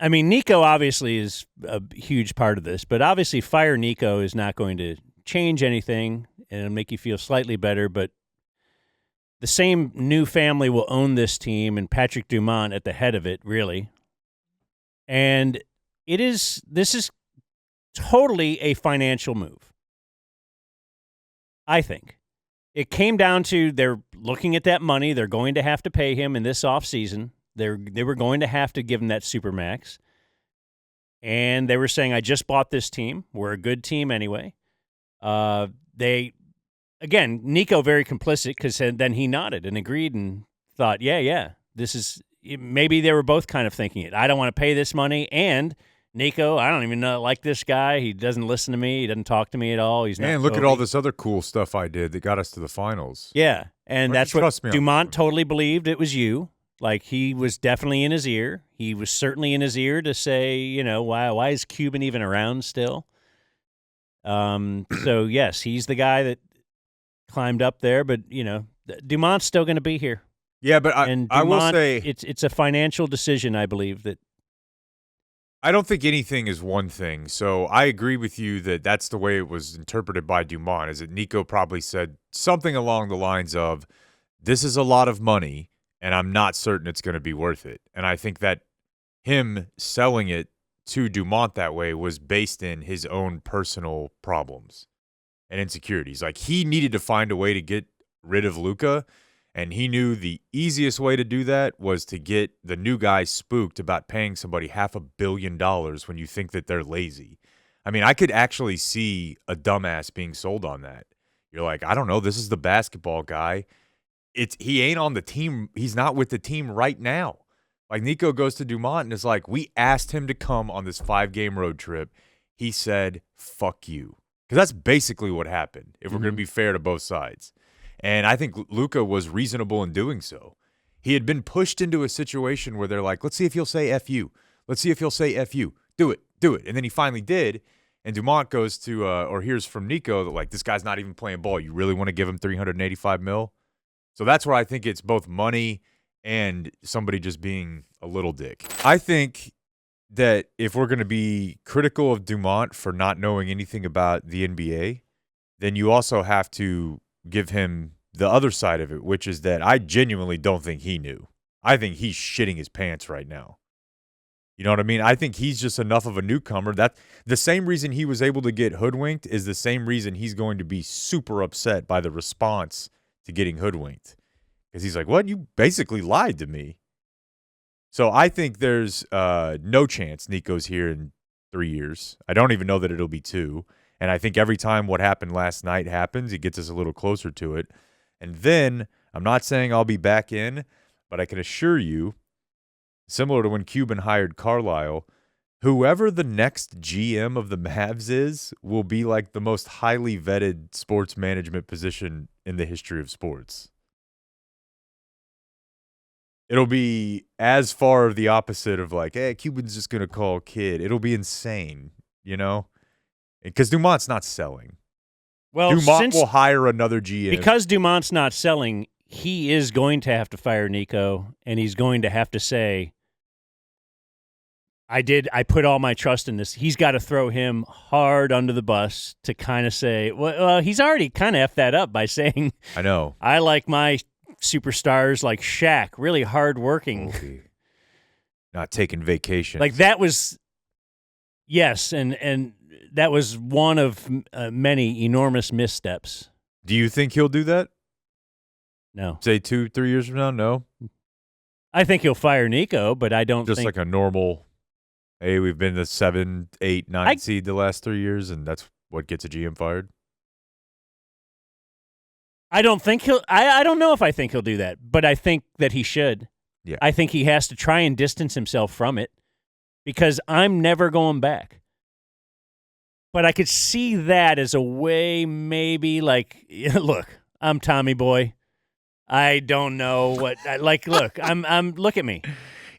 I mean, Nico obviously is a huge part of this, but obviously fire Nico is not going to change anything and it'll make you feel slightly better, but the same new family will own this team and Patrick Dumont at the head of it, really. And this is totally a financial move, I think. It came down to they're looking at that money. They're going to have to pay him in this offseason. They were going to have to give him that supermax. And they were saying, I just bought this team. We're a good team anyway. Nico very complicit because then he nodded and agreed and thought, yeah, this is maybe they were both kind of thinking it. I don't want to pay this money. And Nico, I don't even like this guy. He doesn't listen to me. He doesn't talk to me at all. He's not. And look at all this other cool stuff I did that got us to the finals. Yeah, and that's what Dumont totally believed it was you. Like, he was definitely in his ear. He was certainly in his ear to say, why is Cuban even around still? So, yes, he's the guy that climbed up there, but, Dumont's still going to be here. Yeah, but I will say it's a financial decision, I believe, that I don't think anything is one thing. So I agree with you that that's the way it was interpreted by Dumont, is that Nico probably said something along the lines of, this is a lot of money, and I'm not certain it's going to be worth it. And I think that him selling it to Dumont that way was based in his own personal problems and insecurities. Like, he needed to find a way to get rid of Luka, and he knew the easiest way to do that was to get the new guy spooked about paying somebody $500 million when you think that they're lazy. I mean, I could actually see a dumbass being sold on that. You're like, I don't know, this is the basketball guy. He ain't on the team. He's not with the team right now. Like, Nico goes to Dumont and is like, we asked him to come on this 5-game road trip. He said, fuck you. Because that's basically what happened, if we're going to be fair to both sides. And I think Luka was reasonable in doing so. He had been pushed into a situation where they're like, let's see if he'll say F you. Let's see if he'll say F you. Do it. And then he finally did. And Dumont goes to, or hears from Nico that, like, this guy's not even playing ball. You really want to give him $385 million? So that's where I think it's both money and somebody just being a little dick. I think that if we're going to be critical of Dumont for not knowing anything about the NBA, then you also have to give him the other side of it, which is that I genuinely don't think he knew. I think he's shitting his pants right now. You know what I mean? I think he's just enough of a newcomer. That the same reason he was able to get hoodwinked is the same reason he's going to be super upset by the response to getting hoodwinked. Because he's like, what? You basically lied to me. So I think there's no chance Nico's here in 3 years. I don't even know that it'll be 2. And I think every time what happened last night happens, it gets us a little closer to it. And then, I'm not saying I'll be back in, but I can assure you, similar to when Cuban hired Carlisle, whoever the next GM of the Mavs is will be like the most highly vetted sports management position in the history of sports. It'll be as far the opposite of like, hey, Cuban's just going to call Kid. It'll be insane, Because Dumont's not selling. Well, Dumont will hire another GM. Because Dumont's not selling, he is going to have to fire Nico, and he's going to have to say, I put all my trust in this. He's got to throw him hard under the bus to kind of say, well, he's already kind of effed that up by saying, I know. I like my superstars like Shaq, really hardworking. Okay. Not taking vacations. Like that was, yes, and that was one of many enormous missteps. Do you think he'll do that? No. Say 2-3 years from now? No? I think he'll fire Nico, but I don't Just think... like a normal, hey, we've been the 7, 8, 9 seed the last 3 years, and that's what gets a GM fired? I don't think he'll... I don't know if I think he'll do that, but I think that he should. Yeah. I think he has to try and distance himself from it because I'm never going back. But I could see that as a way maybe like, look, I'm Tommy Boy. I don't know what... look, I'm look at me.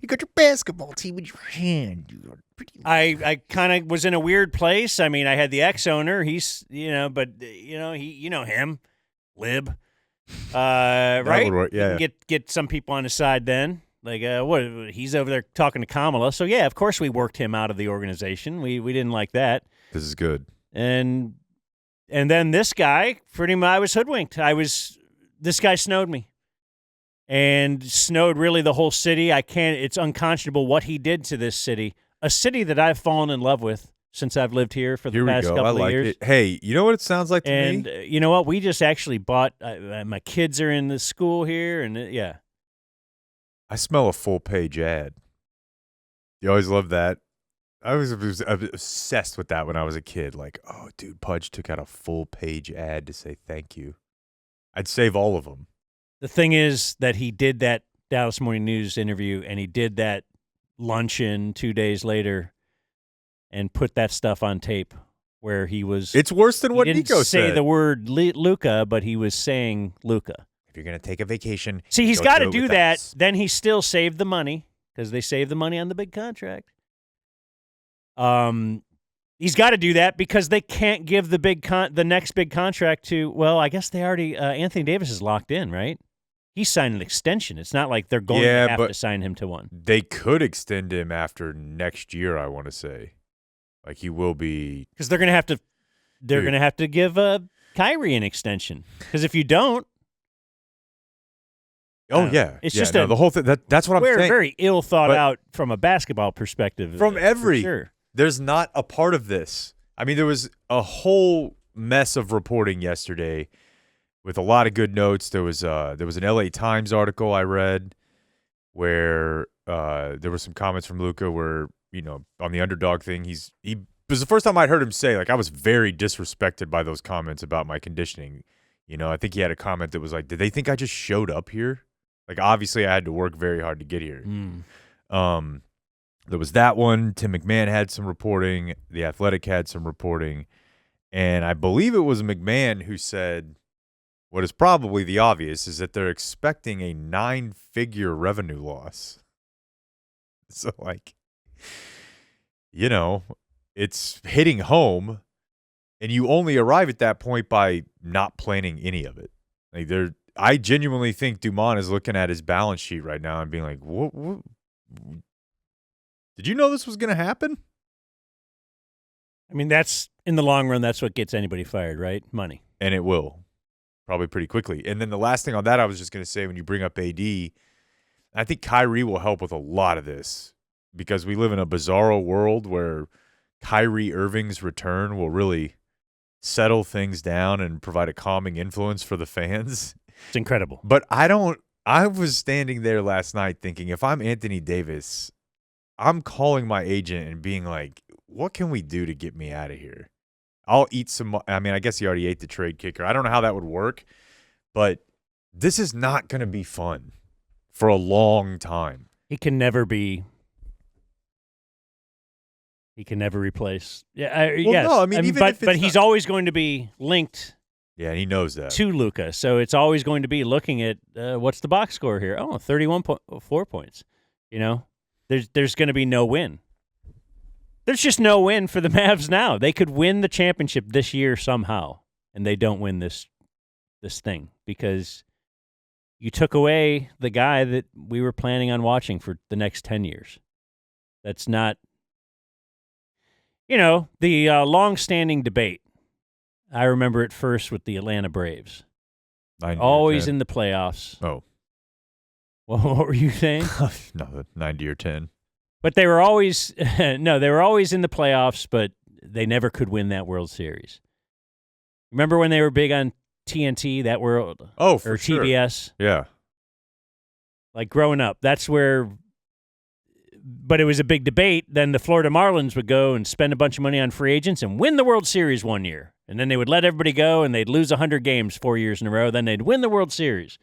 You got your basketball team in your hand. I kind of was in a weird place. I mean, I had the ex-owner. He's, but, he, him. Lib, right? Would work. Yeah. Get some people on his side then. Like, what? He's over there talking to Kamala. So, yeah, of course we worked him out of the organization. We didn't like that. This is good. And then this guy, pretty much, I was hoodwinked. This guy snowed me. And snowed really the whole city. It's unconscionable what he did to this city. A city that I've fallen in love with since I've lived here for the past couple of years. It. Hey, you know what it sounds like to me? And you know what? We just actually bought, my kids are in the school here, and yeah. I smell a full-page ad. You always love that. I was obsessed with that when I was a kid. Like, oh, dude, Pudge took out a full-page ad to say thank you. I'd save all of them. The thing is that he did that Dallas Morning News interview, and he did that luncheon 2 days later and put that stuff on tape where he was... It's worse than what Nico said. He didn't say the word Luka, but he was saying Luka. If you're going to take a vacation... See, he's got to do that. Us. Then he still saved the money because they saved the money on the big contract. He's got to do that because they can't give the next big contract to... Well, I guess they already... Anthony Davis is locked in, right? He signed an extension. It's not like they're going to have to sign him to one. They could extend him after next year, I want to say. Like he will be... Because they're going to have to... They're going to have to give Kyrie an extension. Because if you don't... Oh, yeah. It's just the whole thing. That's what I'm saying. Very ill thought out from a basketball perspective. From every... Sure. There's not a part of this. I mean, there was a whole mess of reporting yesterday with a lot of good notes. There was an LA Times article I read where there were some comments from Luka where, you know, on the underdog thing, it was the first time I'd heard him say, like, I was very disrespected by those comments about my conditioning. You know, I think he had a comment that was like, did they think I just showed up here? Like, obviously I had to work very hard to get here. There was that one. Tim McMahon had some reporting. The Athletic had some reporting. And I believe it was McMahon who said what is probably the obvious is that they're expecting a 9-figure revenue loss. So, like, you know, it's hitting home, and you only arrive at that point by not planning any of it. Like, I genuinely think Dumont is looking at his balance sheet right now and being like, what did you know this was going to happen? I mean, that's in the long run, that's what gets anybody fired, right? Money. And it will, probably pretty quickly. And then the last thing on that, I was just going to say, when you bring up AD, I think Kyrie will help with a lot of this because we live in a bizarro world where Kyrie Irving's return will really settle things down and provide a calming influence for the fans. It's incredible. But I was standing there last night thinking, if I'm Anthony Davis, I'm calling my agent and being like, what can we do to get me out of here? I'll eat some. I mean, I guess he already ate the trade kicker. I don't know how that would work, but this is not going to be fun for a long time. He can never replace. Yeah, yes. No, I mean, but he's always going to be linked. Yeah, and he knows that. To Luka. So it's always going to be looking at what's the box score here? Oh, 31.4 points. You know, there's going to be no win. There's just no win for the Mavs now. They could win the championship this year somehow, and they don't win this thing because you took away the guy that we were planning on watching for the next 10 years. That's not, the long-standing debate. I remember it first with the Atlanta Braves. Always in the playoffs. Oh. Well, what were you saying? No, 90 or 10. But they were always in the playoffs, but they never could win that World Series. Remember when they were big on TNT, that world? Oh, for sure. Or TBS? Yeah. Like growing up, that's where. But it was a big debate. Then the Florida Marlins would go and spend a bunch of money on free agents and win the World Series one year. And then they would let everybody go and they'd lose 100 games 4 years in a row. Then they'd win the World Series.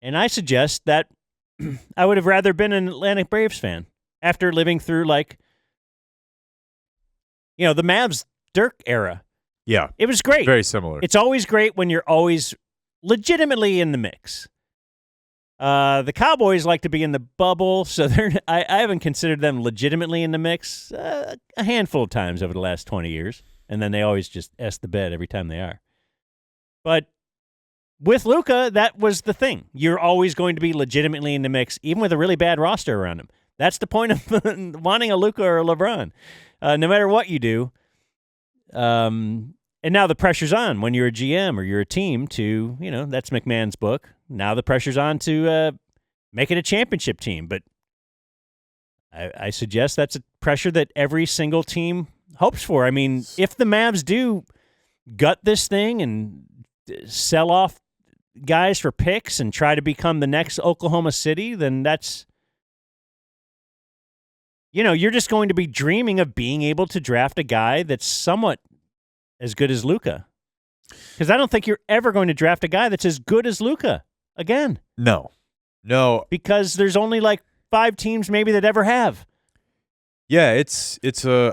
And I suggest that I would have rather been an Atlanta Braves fan after living through, the Mavs Dirk era. Yeah. It was great. Very similar. It's always great when you're always legitimately in the mix. The Cowboys like to be in the bubble, so I haven't considered them legitimately in the mix a handful of times over the last 20 years, and then they always just S the bed every time they are. But with Luka, that was the thing. You're always going to be legitimately in the mix, even with a really bad roster around him. That's the point of wanting a Luka or a LeBron. No matter what you do. And now the pressure's on when you're a GM or you're a team to, that's McMahon's book. Now the pressure's on to make it a championship team. But I suggest that's a pressure that every single team hopes for. I mean, if the Mavs do gut this thing and sell off guys for picks and try to become the next Oklahoma City, then that's, you're just going to be dreaming of being able to draft a guy that's somewhat as good as Luka. Because I don't think you're ever going to draft a guy that's as good as Luka again. No. Because there's only like 5 teams maybe that ever have. Yeah,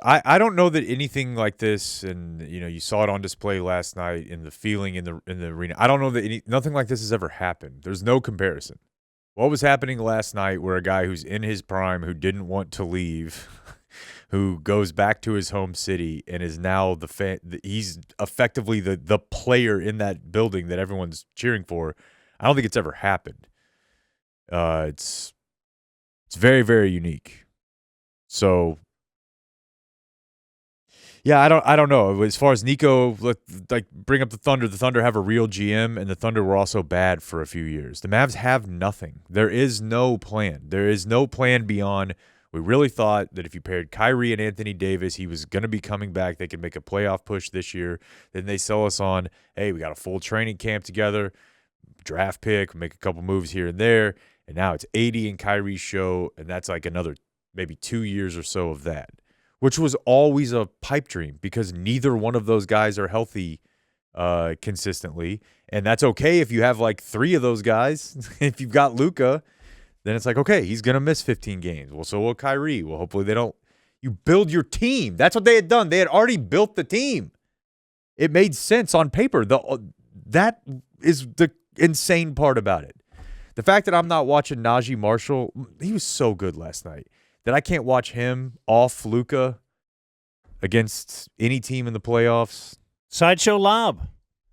I don't know that anything like this, and you saw it on display last night in the feeling in the arena. I don't know that nothing like this has ever happened. There's no comparison. What was happening last night where a guy who's in his prime, who didn't want to leave, who goes back to his home city and is now he's effectively the player in that building that everyone's cheering for. I don't think it's ever happened. It's very, very unique. So, yeah, I don't know. As far as Nico, bring up the Thunder have a real GM, and the Thunder were also bad for a few years. The Mavs have nothing. There is no plan. There is no plan beyond, we really thought that if you paired Kyrie and Anthony Davis, he was going to be coming back. They could make a playoff push this year. Then they sell us on, hey, we got a full training camp together, draft pick, make a couple moves here and there, and now it's 80 and Kyrie's show, and that's like another maybe 2 years or so of that, which was always a pipe dream because neither one of those guys are healthy consistently. And that's okay if you have like 3 of those guys. If you've got Luka, then it's like, okay, he's going to miss 15 games. Well, so will Kyrie. Well, hopefully they don't. You build your team. That's what they had done. They had already built the team. It made sense on paper. That is the insane part about it. The fact that I'm not watching Najee Marshall, he was so good last night. That I can't watch him off Luka against any team in the playoffs. Sideshow Lob.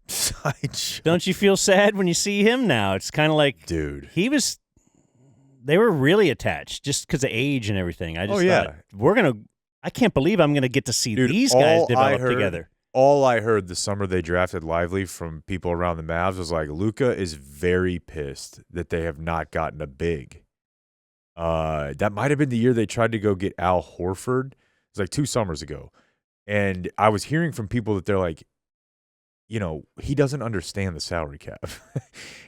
Sideshow. Don't you feel sad when you see him now? It's kind of like, dude, they were really attached just because of age and everything. I just thought, I can't believe I'm going to get to see these guys develop together. All I heard the summer they drafted Lively from people around the Mavs was like, Luka is very pissed that they have not gotten a big. That might have been the year they tried to go get Al Horford. It was like 2 summers ago. And I was hearing from people that they're like, he doesn't understand the salary cap.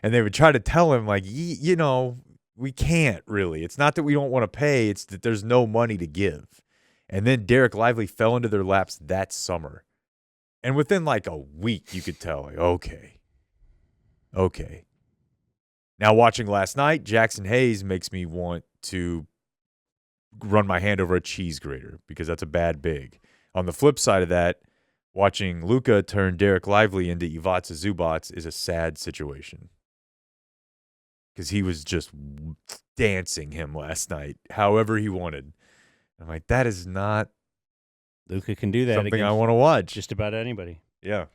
And they would try to tell him like, we can't really. It's not that we don't want to pay. It's that there's no money to give. And then Derek Lively fell into their laps that summer. And within like a week, you could tell, like, okay. Now, watching last night, Jackson Hayes makes me want to run my hand over a cheese grater because that's a bad big. On the flip side of that, watching Luka turn Derek Lively into Ivica Zubac is a sad situation because he was just dancing him last night however he wanted. I'm like, that is not Luka can do that something against I want to watch. Just about anybody. Yeah.